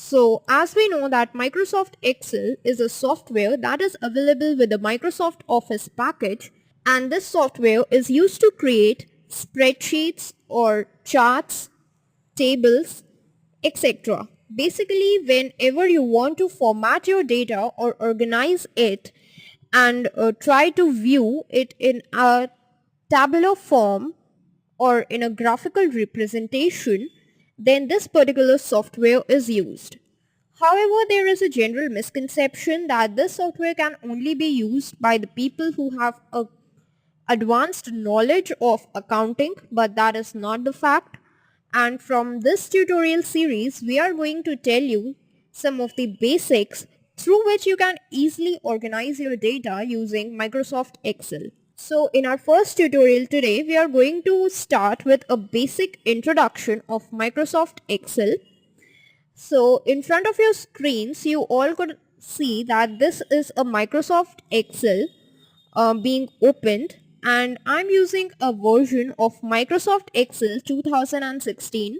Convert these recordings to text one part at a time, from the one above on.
So as we know that Microsoft Excel is a software that is available with the Microsoft Office package, and this software is used to create spreadsheets or charts, tables, etc. Basically, whenever you want to format your data or organize it and try to view it in a tabular form or in a graphical representation, then this particular software is used. However, there is a general misconception that this software can only be used by the people who have a advanced knowledge of accounting, but that is not the fact. And from this tutorial series, we are going to tell you some of the basics through which you can easily organize your data using Microsoft Excel. So in our first tutorial today, we are going to start with a basic introduction of Microsoft Excel. So in front of your screens, you all could see that this is a Microsoft Excel being opened, and I'm using a version of Microsoft Excel 2016.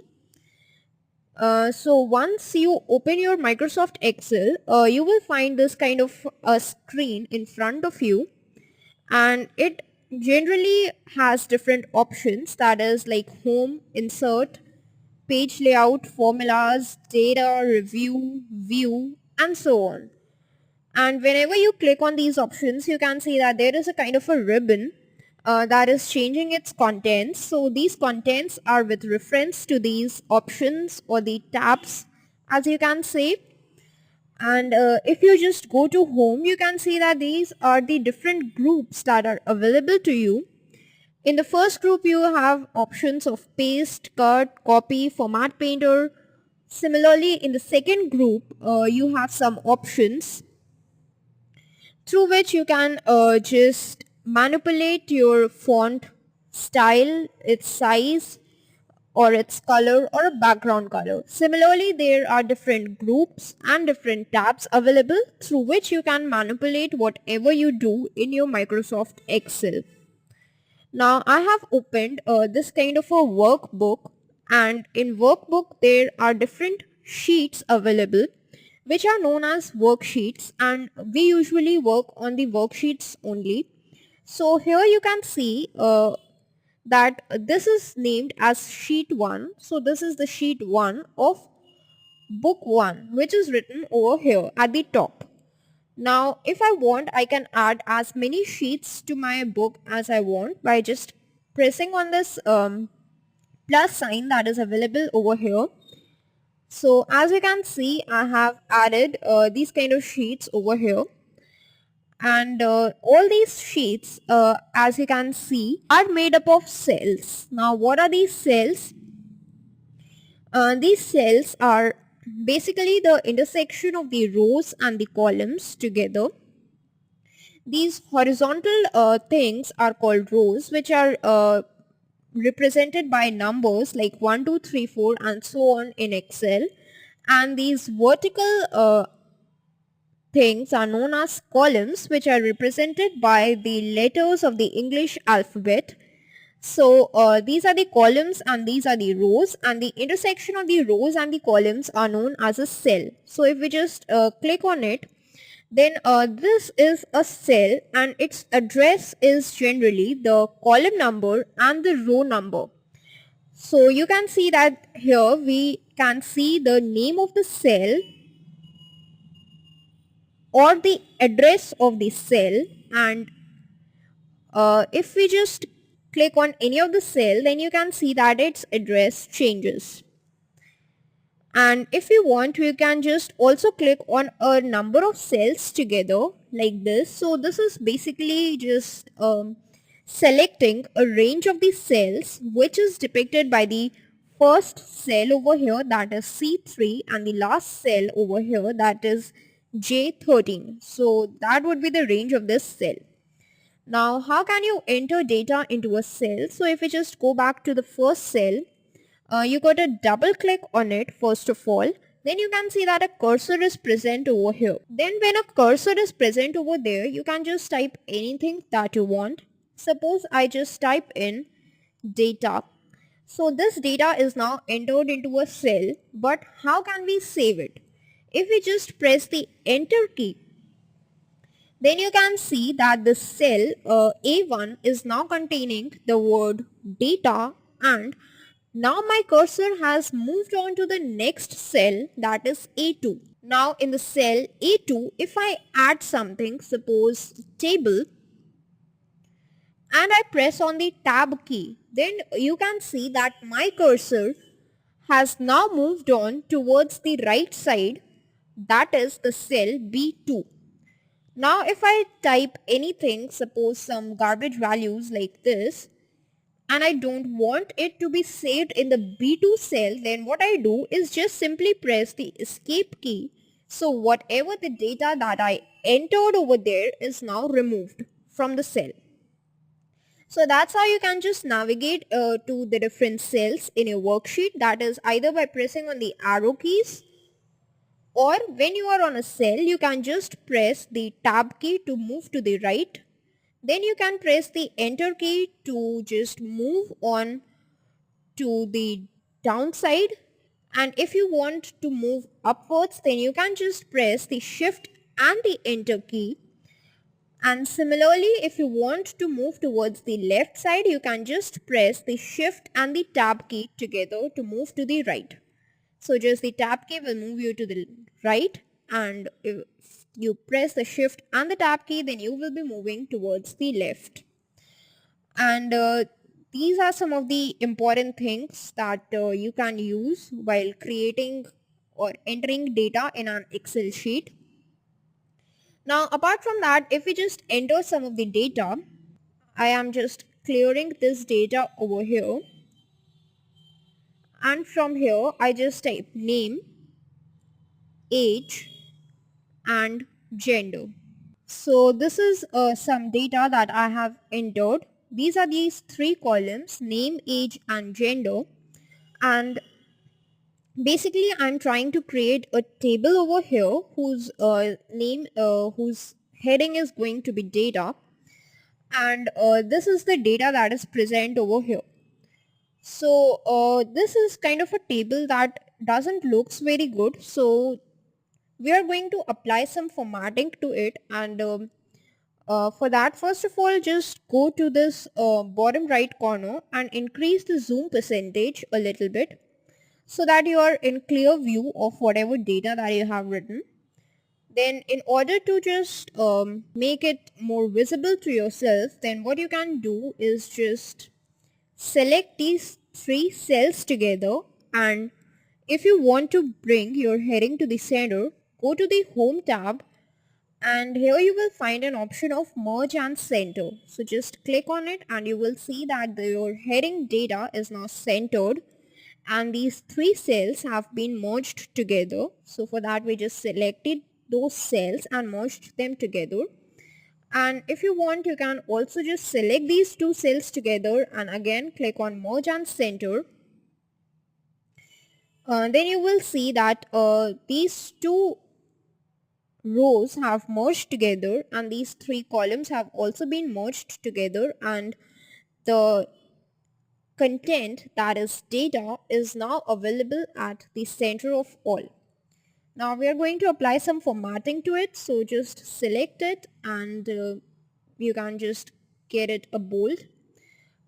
So once you open your Microsoft Excel, you will find this kind of a screen in front of you, and it generally has different options, that is like home, insert, page layout, formulas, data, review, view, and so on. And whenever you click on these options, you can see that there is a kind of a ribbon that is changing its contents. So these contents are with reference to these options or the tabs, as you can say. And if you just go to home, you can see that these are the different groups that are available to you. In the first group, you have options of paste, cut, copy, format painter. Similarly, in the second group, you have some options through which you can just manipulate your font style, its size, or its color or a background color. Similarly, there are different groups and different tabs available through which you can manipulate whatever you do in your Microsoft Excel. Now I have opened this kind of a workbook, and in workbook there are different sheets available which are known as worksheets, and we usually work on the worksheets only. So here you can see that this is named as sheet 1. So this is the sheet 1 of book 1, which is written over here at the top. Now, if I want, I can add as many sheets to my book as I want by just pressing on this plus sign that is available over here. So as you can see, I have added these kind of sheets over here. And all these sheets, as you can see, are made up of cells. Now, what are these cells? These cells are basically the intersection of the rows and the columns together. These horizontal things are called rows, which are represented by numbers like 1, 2, 3, 4 and so on in Excel. And these vertical things are known as columns, which are represented by the letters of the English alphabet. So these are the columns and these are the rows, and the intersection of the rows and the columns are known as a cell. So if we just click on it, then this is a cell and its address is generally the column number and the row number. So you can see that here we can see the name of the cell or the address of the cell, and if we just click on any of the cell, then you can see that its address changes. And if you want, you can just also click on a number of cells together like this. So this is basically just selecting a range of the cells which is depicted by the first cell over here, that is C3, and the last cell over here, that is J13. So that would be the range of this cell. Now how can you enter data into a cell? So if we just go back to the first cell, you got to double click on it first of all. Then you can see that a cursor is present over here. Then when a cursor is present over there, you can just type anything that you want. Suppose I just type in data. So this data is now entered into a cell, but how can we save it? if we just press the enter key, then you can see that the cell A1 is now containing the word data, and now my cursor has moved on to the next cell, that is A2. Now in the cell A2, if I add something, suppose table, and I press on the tab key, then you can see that my cursor has now moved on towards the right side, that is the cell B2. Now if I type anything, suppose some garbage values like this, and I don't want it to be saved in the B2 cell, then what I do is just simply press the escape key. So whatever the data that I entered over there is now removed from the cell. So that's how you can just navigate to the different cells in your worksheet, that is either by pressing on the arrow keys, or when you are on a cell, you can just press the tab key to move to the right. Then you can press the enter key to just move on to the downside. And if you want to move upwards, then you can just press the shift and the enter key. And similarly, if you want to move towards the left side, you can just press the shift and the tab key together to move to the right. So just the tab key will move you to the right, and if you press the shift and the tab key, then you will be moving towards the left. And these are some of the important things that you can use while creating or entering data in an Excel sheet. Now apart from that, if we just enter some of the data, I am just clearing this data over here, and from here I just type name, age and gender. So this is some data that I have entered. These are these three columns, name, age and gender, and basically I'm trying to create a table over here whose whose heading is going to be data, and this is the data that is present over here. So this is kind of a table that doesn't looks very good, so we are going to apply some formatting to it. And for that, first of all, just go to this bottom right corner and increase the zoom percentage a little bit so that you are in clear view of whatever data that you have written. Then in order to just make it more visible to yourself, then what you can do is just select these three cells together, and if you want to bring your heading to the center, go to the home tab, and here you will find an option of merge and center. So just click on it and you will see that your heading data is now centered and these three cells have been merged together. So for that we just selected those cells and merged them together. And if you want, you can also just select these two cells together and again click on merge and center. Then you will see that these two rows have merged together and these three columns have also been merged together, and the content, that is data, is now available at the center of all. Now we are going to apply some formatting to it, so just select it and you can just get it a bold.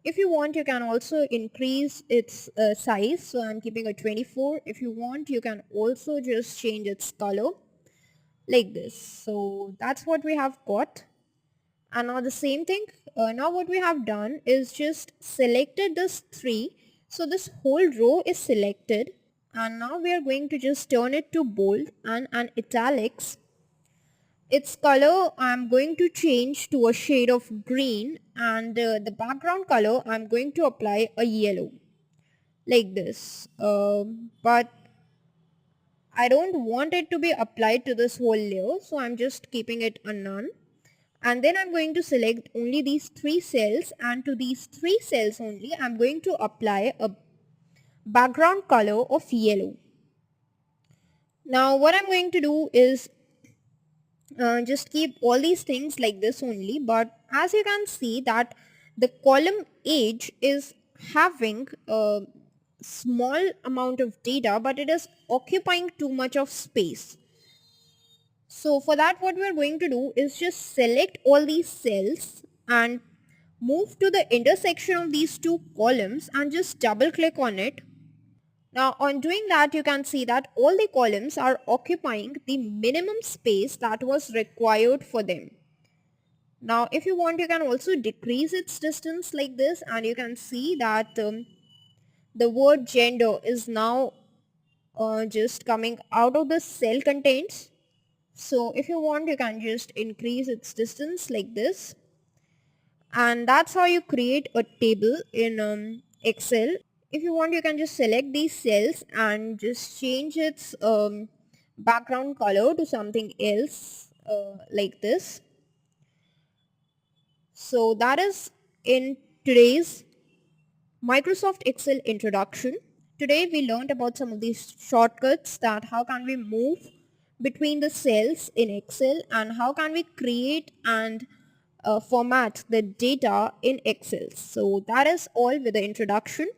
If you want, you can also increase its size, so I'm keeping a 24. If you want, you can also just change its color like this. So that's what we have got. And now the same thing, now what we have done is just selected this 3, so this whole row is selected, and now we are going to just turn it to bold and an italics. Its color I'm going to change to a shade of green, and the background color I'm going to apply a yellow like this, but I don't want it to be applied to this whole layer, so I'm just keeping it a none. And then I'm going to select only these 3 cells, and to these 3 cells only I'm going to apply a background color of yellow. Now what I'm going to do is just keep all these things like this only, but as you can see that the column age is having a small amount of data, but it is occupying too much of space. So for that, what we're going to do is just select all these cells and move to the intersection of these two columns and just double click on it. Now on doing that, you can see that all the columns are occupying the minimum space that was required for them. Now if you want, you can also decrease its distance like this, and you can see that the word gender is now just coming out of the cell contents. So if you want, you can just increase its distance like this. And that's how you create a table in Excel. If you want, you can just select these cells and just change its background color to something else like this. So that is in today's Microsoft Excel introduction. Today we learned about some of these shortcuts, that how can we move between the cells in Excel and how can we create and format the data in Excel. So that is all with the introduction.